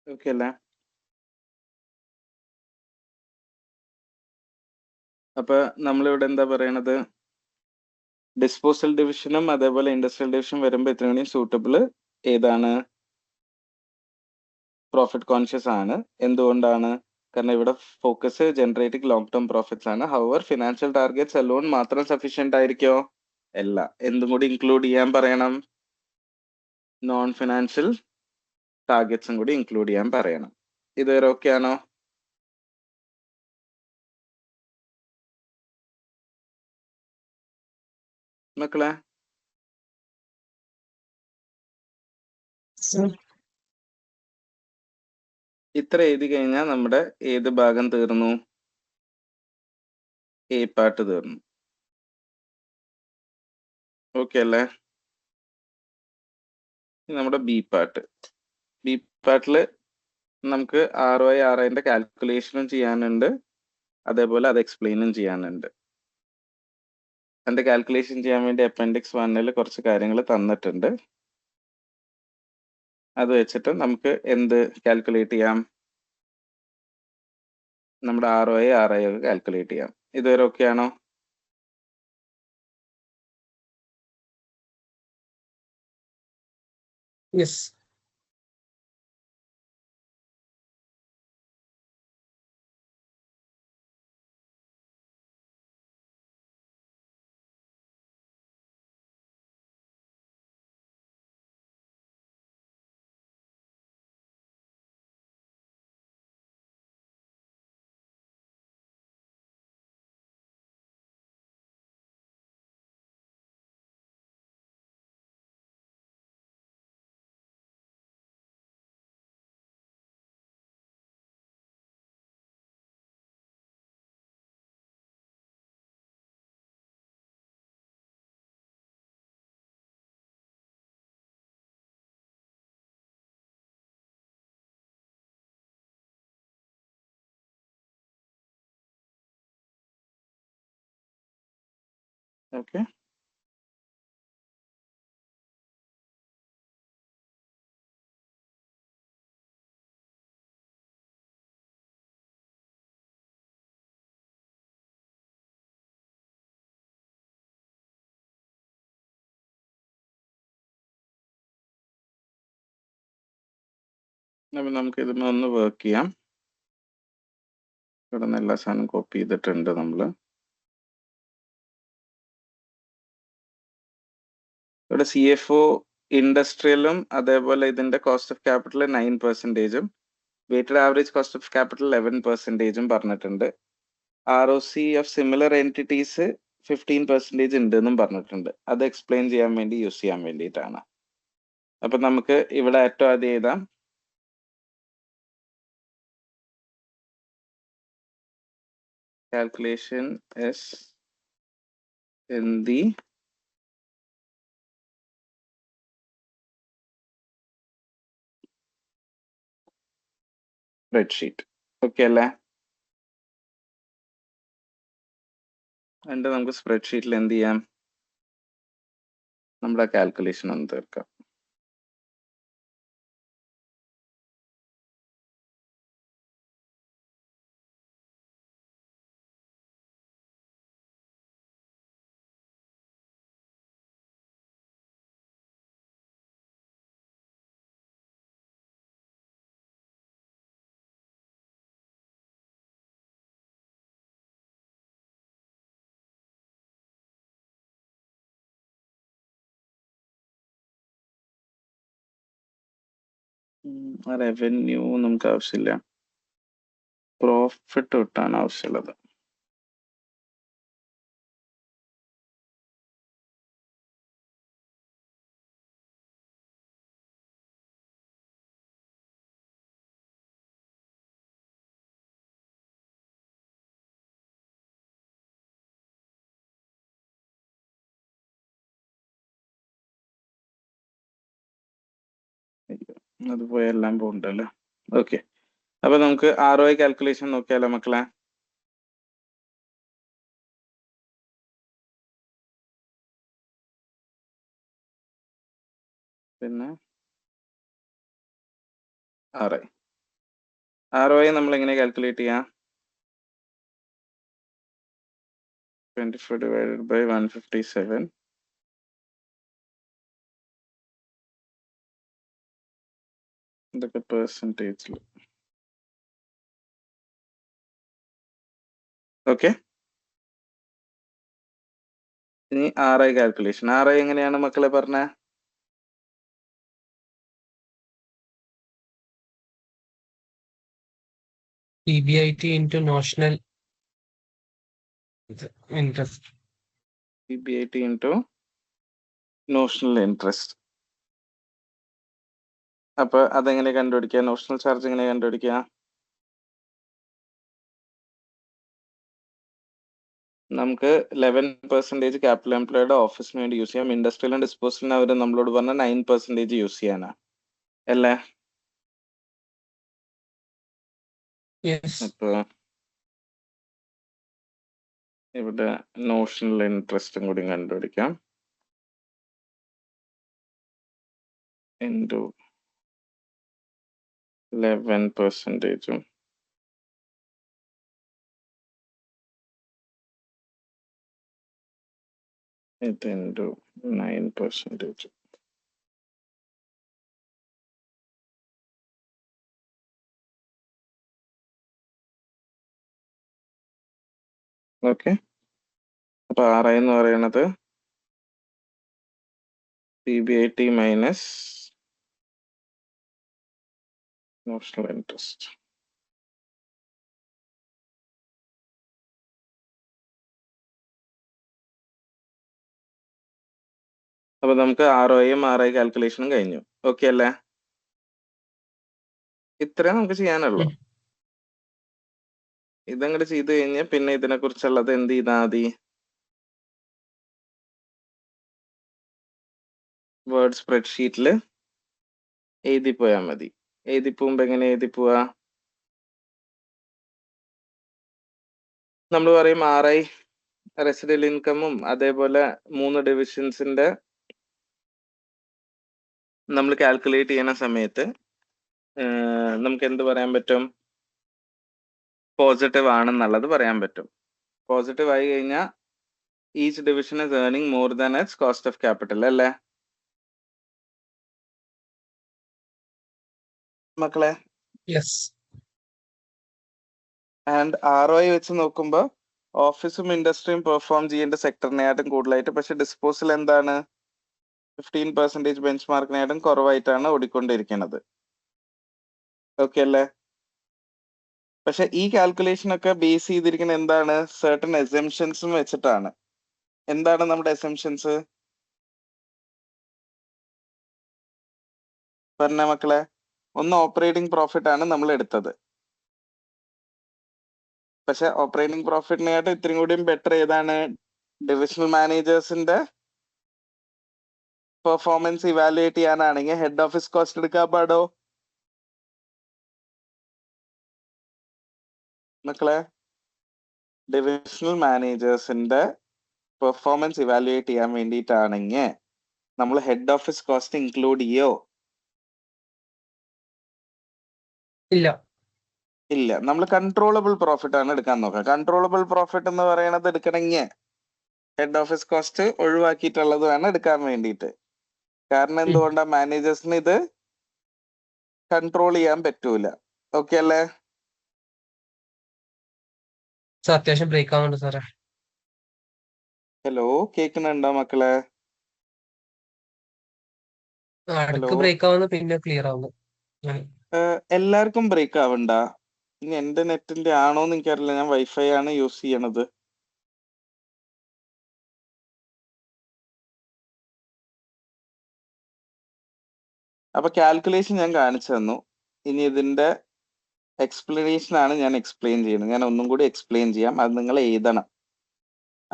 ഓക്കെ അല്ലേ? അപ്പൊ നമ്മളിവിടെ എന്താ പറയണത്? ഡിസ്പോസൽ ഡിവിഷനും അതേപോലെ ഇൻഡസ്ട്രിയൽ ഡിവിഷൻ വരുമ്പോൾ ഇത്രയും കൂടി സൂട്ടബിൾ ഏതാണ്? പ്രോഫിറ്റ് കോൺഷ്യസ് ആണ്. എന്തുകൊണ്ടാണ്? കാരണം ഇവിടെ focus generating long term profits ആണ്. ഹവർ ഫിനാൻഷ്യൽ ടാർഗറ്റ്സ് അലോൺ മാത്രം സഫീഷ്യന്റ് ആയിരിക്കോ? അല്ല. എന്തും കൂടി ഇൻക്ലൂഡ് ചെയ്യാൻ പറയണം. നോൺ ഫിനാൻഷ്യൽ ടാർഗറ്റ്സും കൂടി ഇൻക്ലൂഡ് ചെയ്യാൻ പറയണം. ഇതുവരെ ഓക്കെ ആണോ മക്കളെ? ഇത്ര എഴുതി കഴിഞ്ഞാൽ നമ്മുടെ ഏത് ഭാഗം തീർന്നു? എ പാർട്ട് തീർന്നു. ഓക്കെ അല്ലേ? നമ്മുടെ ബി പാർട്ട്. ബി പാർട്ടില് നമുക്ക് ROI കാൽക്കുലേഷനും ചെയ്യാനുണ്ട്, അതേപോലെ അത് എക്സ്പ്ലെയിനും ചെയ്യാനുണ്ട്. അതിന്റെ കാൽക്കുലേഷൻ ചെയ്യാൻ വേണ്ടി അപ്പൻഡിക്സ് 1 കുറച്ച് കാര്യങ്ങൾ തന്നിട്ടുണ്ട്. അത് വെച്ചിട്ട് നമുക്ക് എന്ത് കാൽക്കുലേറ്റ് ചെയ്യാം? നമ്മുടെ ROI ഒക്കെ കാൽക്കുലേറ്റ് ചെയ്യാം. ഇതുവരെ ഓക്കെ ആണോ? യെസ്. ഓക്കെ. അപ്പൊ നമുക്ക് ഇതിന് ഒന്ന് വർക്ക് ചെയ്യാം. ഇവിടെ നിന്ന് എല്ലാ സാധനം കോപ്പി ചെയ്തിട്ടുണ്ട് നമ്മള്. ഇവിടെ CFO ഇൻഡസ്ട്രിയലും അതേപോലെ ഇതിന്റെ cost of capital 9%, weighted average cost of capital 11% പറഞ്ഞിട്ടുണ്ട്. ROC ഓഫ് സിമിലർ എൻറ്റിറ്റീസ് 15% ഉണ്ട് എന്നും പറഞ്ഞിട്ടുണ്ട്. അത് എക്സ്പ്ലെയിൻ ചെയ്യാൻ വേണ്ടി യൂസ് ചെയ്യാൻ വേണ്ടിയിട്ടാണ്. അപ്പൊ നമുക്ക് ഇവിടെ ഏറ്റവും ആദ്യം എഴുതാം calculation is in the spreadsheet. Okay അല്ലേ? എന്നിട്ട് നമുക്ക് സ്പ്രെഡ്ഷീറ്റിൽ എന്ത് ചെയ്യാം? നമ്മുടെ കാൽക്കുലേഷൻ ഒന്ന് തീർക്കാം. റവന്യൂ നമുക്ക് ആവശ്യമില്ല, പ്രോഫിറ്റ് കിട്ടാൻ ആവശ്യമുള്ളത്. അത് പോയി എല്ലാം പോകണ്ടല്ലോ. ഓക്കെ, അപ്പൊ നമുക്ക് ROI കാൽക്കുലേഷൻ നോക്കിയാലോ മക്കളെ? പിന്നെ ROI നമ്മൾ എങ്ങനെ കാൽക്കുലേറ്റ് ചെയ്യാം? 24 divided by 157. ഇതൊക്കെ പെർസെൻറ്റേജിൽ. ഓക്കെ, ഇനി ROI കാൽക്കുലേഷൻ. ROI എങ്ങനെയാണ് മക്കളെ പറഞ്ഞ? PBIT into notional interest. PBIT into notional interest. അപ്പൊ അതെങ്ങനെ കണ്ടുപിടിക്കുക? നോഷണൽ ചാർജ് എങ്ങനെ കണ്ടുപിടിക്കുക? നമുക്ക് 11% ക്യാപിറ്റൽ എംപ്ലോയിയുടെ ഓഫീസിന് വേണ്ടി യൂസ് ചെയ്യാം. ഇൻഡസ്ട്രിയലും ഡിസ്പോസലിന് അവർ നമ്മളോട് പറഞ്ഞ 9% യൂസ് ചെയ്യാനാ അല്ലേ? യെസ്. അപ്പൊ ഇവിടെ നോഷണൽ ഇൻട്രസ്റ്റും കൂടി കണ്ടുപിടിക്കാം. ഇൻറ്റു 11%. ഇത് ഇൻറ്റു 9%. ഓക്കെ. അപ്പൊ RI എന്ന് പറയുന്നത് PBIT മൈനസ് നോഷണൽ ഇൻട്രസ്റ്റ്. അപ്പൊ നമുക്ക് ROയും RI കാൽക്കുലേഷനും കഴിഞ്ഞു. ഓക്കെ അല്ലേ? ഇത്രയും നമുക്ക് ചെയ്യാനുള്ളൂ. ഇതങ്ങോട്ട് ചെയ്ത് കഴിഞ്ഞാൽ പിന്നെ ഇതിനെ കുറിച്ചുള്ളത് എന്ത് ചെയ്താൽ മതി? വേർഡ് സ്പ്രെഡ്ഷീറ്റിൽ എഴുതി പോയാൽ മതി. എഴുതി പോകുമ്പോ എങ്ങനെ എഴുതി പോവാ? നമ്മൾ പറയും RI റെസിഡൽ ഇൻകമും അതേപോലെ 3 ഡിവിഷൻസിന്റെ നമ്മൾ കാൽക്കുലേറ്റ് ചെയ്യുന്ന സമയത്ത് നമുക്ക് എന്ത് പറയാൻ പറ്റും? പോസിറ്റീവ് ആണെന്നുള്ളത് പറയാൻ പറ്റും. പോസിറ്റീവ് ആയി കഴിഞ്ഞാൽ each division is earning more than it's cost of capital അല്ലേ മക്കളെ? യെസ്. ആൻഡ് ROI വെച്ച് നോക്കുമ്പോൾ ഓഫീസും ഇൻഡസ്ട്രിയും പെർഫോം ചെയ്യേണ്ട സെക്ടറിനെയായിട്ടും കൂടുതലായിട്ട്, പക്ഷെ ഡിസ്പോസൽ എന്താണ് 15% ബെഞ്ച് മാർക്കിനായിട്ടും കുറവായിട്ടാണ് ഓടിക്കൊണ്ടിരിക്കുന്നത്. ഓക്കെ അല്ലേ? പക്ഷെ ഈ കാൽക്കുലേഷൻ ഒക്കെ ബേസ് ചെയ്തിരിക്കുന്ന എന്താണ്? സർട്ടൺ എസംഷൻസും വെച്ചിട്ടാണ്. എന്താണ് നമ്മുടെ എസംഷൻസ്? പറഞ്ഞ മക്കളെ. ഒന്ന് ഓപ്പറേറ്റിംഗ് പ്രോഫിറ്റ് ആണ് നമ്മൾ എടുത്തത്. പക്ഷെ ഓപ്പറേറ്റിംഗ് പ്രോഫിറ്റിനെയായിട്ട് ഇത്രയും കൂടിയും ബെറ്റർ ഏതാണ്? ഡിവിഷണൽ മാനേജേഴ്സിന്റെ പെർഫോമൻസ് ഇവാലുവേറ്റ് ചെയ്യാനാണെങ്കിൽ ഹെഡ് ഓഫീസ് കോസ്റ്റ് എടുക്കാൻ പാടോ മക്കളെ? ഡിവിഷണൽ മാനേജേഴ്സിന്റെ പെർഫോമൻസ് ഇവാലുവേറ്റ് ചെയ്യാൻ വേണ്ടിയിട്ടാണെങ്കിൽ നമ്മൾ ഹെഡ് ഓഫീസ് കോസ്റ്റ് ഇൻക്ലൂഡ് ചെയ്യോ? ഇല്ല. ഇല്ല. നമ്മൾ കൺട്രോളബിൾ പ്രോഫിറ്റ് ആണ് എടുക്കാൻ നോക്കുക. കൺട്രോളബിൾ പ്രോഫിറ്റ് എന്ന് പറയുന്നത് എടുക്കണമെങ്കിൽ ഹെഡ് ഓഫീസ് കോസ്റ്റ് ഒഴിവാക്കിയിട്ടുള്ളത് വേണം എടുക്കാൻ വേണ്ടിയിട്ട്. കാരണം എന്തുകൊണ്ടാണ്? മാനേജേഴ്സിന് ഇത് കൺട്രോൾ ചെയ്യാൻ പറ്റൂല. ഓക്കെ അല്ലേ? അത്യാവശ്യം ബ്രേക്ക് ആവുന്നുണ്ട് സാറേ. ഹലോ, കേൾക്കുന്നുണ്ടോ മക്കളെ? അടുക്ക് ബ്രേക്ക് ആവുന്നു, പിന്നെ ക്ലിയർ ആവുന്നു. എല്ലാവർക്കും ബ്രേക്ക് ആവണ്ട. ഇനി എന്റെ നെറ്റിന്റെ ആണോന്ന് എനിക്കറിയില്ല. ഞാൻ വൈഫൈ ആണ് യൂസ് ചെയ്യണത്. അപ്പൊ കാൽക്കുലേഷൻ ഞാൻ കാണിച്ചു തന്നു. ഇനി ഇതിന്റെ എക്സ്പ്ലനേഷൻ ആണ് ഞാൻ എക്സ്പ്ലെയിൻ ചെയ്യുന്നത്. ഞാൻ ഒന്നും കൂടി എക്സ്പ്ലെയിൻ ചെയ്യാം, അത് നിങ്ങൾ എഴുതണം.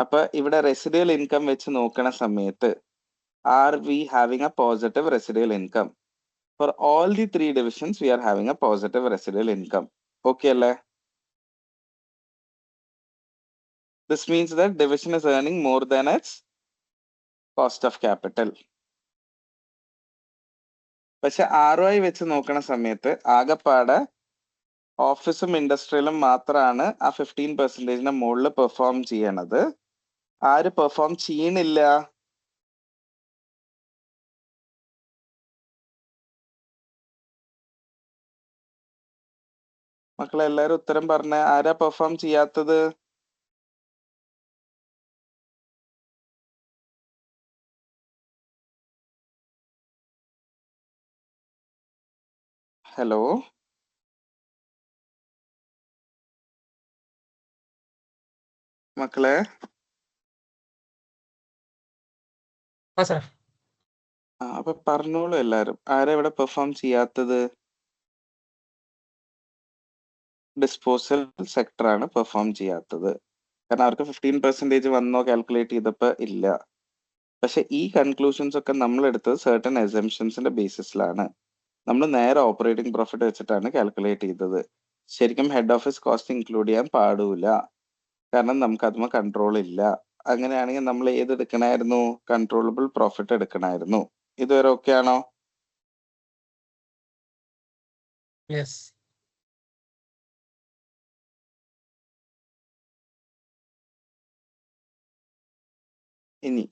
അപ്പൊ ഇവിടെ റെസിഡ്യൂൽ ഇൻകം വെച്ച് നോക്കണ സമയത്ത് are we having a positive residual income? For all the 3 divisions, we are having a positive residual income. Okay അല്ലേ? This means that division is earning more than its cost of capital. പക്ഷെ ROI വെച്ച് നോക്കണ സമയത്ത് ആകെപ്പാടെ ഓഫീസും ഇൻഡസ്ട്രിയിലും മാത്രമാണ് ആ 15%ന്റെ മുകളിൽ പെർഫോം ചെയ്യണത്. ആര് പെർഫോം ചെയ്യണില്ല? മക്കളെ എല്ലാരും ഉത്തരം പറഞ്ഞ. ആരാ പെർഫോം ചെയ്യാത്തത്? ഹലോ മക്കളെ. ആ സാർ. അപ്പൊ പറഞ്ഞോളൂ എല്ലാരും. ആരാ ഇവിടെ പെർഫോം ചെയ്യാത്തത്? ഡിസ്പോസൽ സെക്ടർ ആണ് പെർഫോം ചെയ്യാത്തത്. കാരണം അവർക്ക് 15% വന്നോ കാൽക്കുലേറ്റ് ചെയ്തപ്പോ ഇല്ല. പക്ഷെ ഈ കൺക്ലൂഷൻസ് ഒക്കെ നമ്മൾ എടുത്തത് സർട്ടൻ അസംഷൻസിന്റെ ബേസിസിലാണ്. നമ്മൾ നേരെ ഓപ്പറേറ്റിംഗ് പ്രോഫിറ്റ് വെച്ചിട്ടാണ് കാൽക്കുലേറ്റ് ചെയ്തത്. ശരിക്കും ഹെഡ് ഓഫീസ് കോസ്റ്റ് ഇൻക്ലൂഡ് ചെയ്യാൻ പാടില്ല, കാരണം നമുക്ക് അതുമ്മ കൺട്രോൾ ഇല്ല. അങ്ങനെയാണെങ്കിൽ നമ്മൾ ഏത് എടുക്കണായിരുന്നു? Controllable profit എടുക്കണായിരുന്നു. ഇതുവരെ ഓക്കെ ആണോ? യെസ്. ഇനി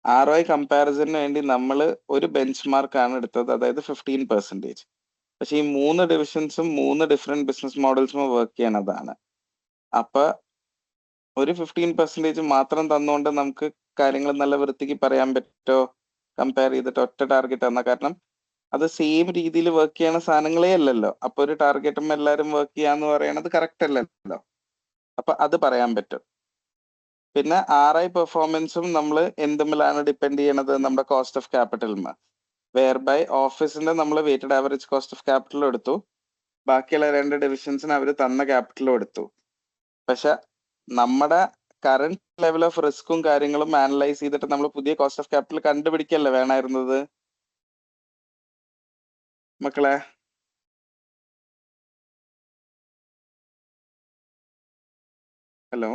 ROI കമ്പാരിസണിന് വേണ്ടി നമ്മൾ ഒരു ബെഞ്ച് മാർക്ക് ആണ് എടുത്തത്, അതായത് 15%. പക്ഷെ ഈ 3 ഡിവിഷൻസും 3 ഡിഫറെന്റ് ബിസിനസ് മോഡൽസും വർക്ക് ചെയ്യണതാണ്. അപ്പൊ ഒരു 15% മാത്രം തന്നുകൊണ്ട് നമുക്ക് കാര്യങ്ങൾ നല്ല വൃത്തിക്ക് പറയാൻ പറ്റോ? കമ്പയർ ചെയ്തിട്ട് ഒറ്റ ടാർഗറ്റ് തന്ന, കാരണം അത് സെയിം രീതിയിൽ വർക്ക് ചെയ്യണ സാധനങ്ങളേ അല്ലല്ലോ. അപ്പൊ ഒരു ടാർഗറ്റും എല്ലാരും വർക്ക് ചെയ്യാന്ന് പറയണത് കറക്റ്റ് അല്ലല്ലോ. അപ്പൊ അത് പറയാൻ പറ്റും. പിന്നെ RI പെർഫോമൻസും നമ്മൾ എന്തുമ്മിലാണ് ഡിപ്പെൻഡ് ചെയ്യണത്? നമ്മുടെ കോസ്റ്റ് ഓഫ് ക്യാപിറ്റൽമ. വെയർ ബൈ ഓഫീസിന്റെ നമ്മൾ weighted average cost of capital എടുത്തു, ബാക്കിയുള്ള 2 ഡിവിഷൻസിന് അവർ തന്ന ക്യാപിറ്റലും എടുത്തു. പക്ഷെ നമ്മുടെ കറന്റ് ലെവൽ ഓഫ് റിസ്കും കാര്യങ്ങളും അനലൈസ് ചെയ്തിട്ട് നമ്മൾ പുതിയ കോസ്റ്റ് ഓഫ് ക്യാപിറ്റൽ കണ്ടുപിടിക്കല്ലേ വേണമായിരുന്നത് മക്കളെ? ഹലോ,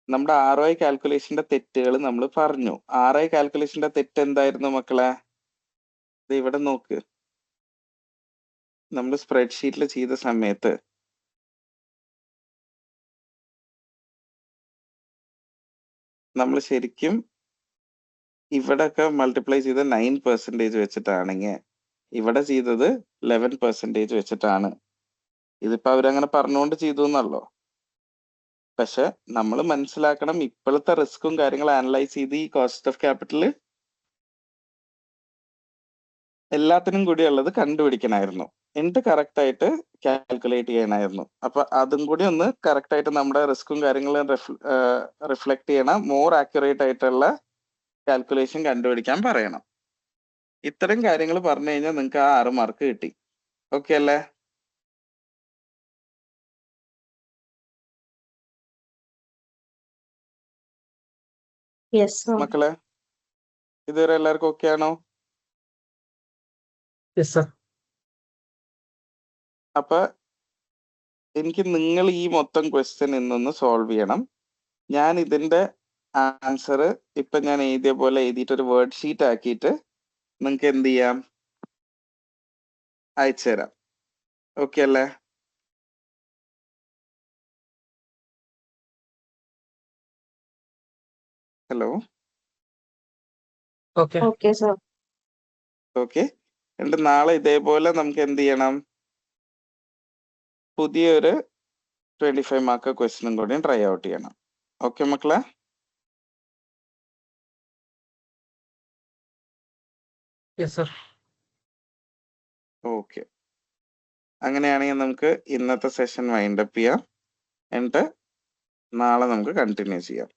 നമ്മുടെ ROI കാൽക്കുലേഷന്റെ തെറ്റുകൾ നമ്മൾ പറഞ്ഞു. ROI കാൽക്കുലേഷന്റെ തെറ്റ് എന്തായിരുന്നു മക്കളെ? ഇത് ഇവിടെ നോക്ക്. നമ്മൾ സ്പ്രെഡ്ഷീറ്റിൽ ചെയ്ത സമയത്ത് നമ്മൾ ശരിക്കും ഇവിടെയൊക്കെ മൾട്ടിപ്ലൈ ചെയ്ത് 9% വെച്ചിട്ടാണെങ്കിൽ ഇവിടെ ചെയ്തത് 11% വെച്ചിട്ടാണ്. ഇതിപ്പോ അവരങ്ങനെ പറഞ്ഞുകൊണ്ട് ചെയ്തു എന്നല്ലോ. പക്ഷെ നമ്മൾ മനസ്സിലാക്കണം, ഇപ്പോഴത്തെ റിസ്കും കാര്യങ്ങളും അനലൈസ് ചെയ്ത് ഈ കോസ്റ്റ് ഓഫ് ക്യാപിറ്റൽ എല്ലാത്തിനും കൂടി ഉള്ളത് കണ്ടുപിടിക്കണമായിരുന്നു. എന്നിട്ട് കറക്റ്റ് ആയിട്ട് കാൽക്കുലേറ്റ് ചെയ്യണമായിരുന്നു. അപ്പൊ അതും കൂടി ഒന്ന് കറക്റ്റ് ആയിട്ട് നമ്മുടെ റിസ്കും കാര്യങ്ങളും റിഫ്ലക്ട് ചെയ്യണ മോർ ആക്യുറേറ്റ് ആയിട്ടുള്ള കാൽക്കുലേഷൻ കണ്ടുപിടിക്കാൻ പറയണം. ഇത്തരം കാര്യങ്ങൾ പറഞ്ഞു കഴിഞ്ഞാൽ നിങ്ങൾക്ക് ആ 6 മാർക്ക് കിട്ടി. ഓക്കെ അല്ലേ? Yes sir. മക്കളെ, ഇതുവരെ എല്ലാവർക്കും ഓക്കെ ആണോ? Yes sir. അപ്പൊ എനിക്ക് നിങ്ങൾ ഈ മൊത്തം ക്വസ്റ്റ്യൻ ഇന്നൊന്ന് സോൾവ് ചെയ്യണം. ഞാൻ ഇതിന്റെ ആൻസർ ഇപ്പൊ ഞാൻ എഴുതിയ പോലെ എഴുതിയിട്ട് ഒരു വേർഡ് ഷീറ്റ് ആക്കിയിട്ട് നിങ്ങൾക്ക് എന്ത് ചെയ്യാം? അയച്ചു തരാം. ഓക്കെ അല്ലേ? Hello, okay. Okay sir. Okay. എന്നിട്ട് നാളെ ഇതേപോലെ നമുക്ക് എന്ത് ചെയ്യണം? പുതിയൊരു 25 മാർക്ക് ക്വസ്റ്റ്യനും കൂടി ട്രൈ ഔട്ട് ചെയ്യണം. ഓക്കെ മക്കളെ? Yes sir. ഓക്കെ. അങ്ങനെയാണെങ്കിൽ നമുക്ക് ഇന്നത്തെ സെഷൻ വൈൻഡപ്പ് ചെയ്യാം. എന്നിട്ട് നാളെ നമുക്ക് കണ്ടിന്യൂ ചെയ്യാം.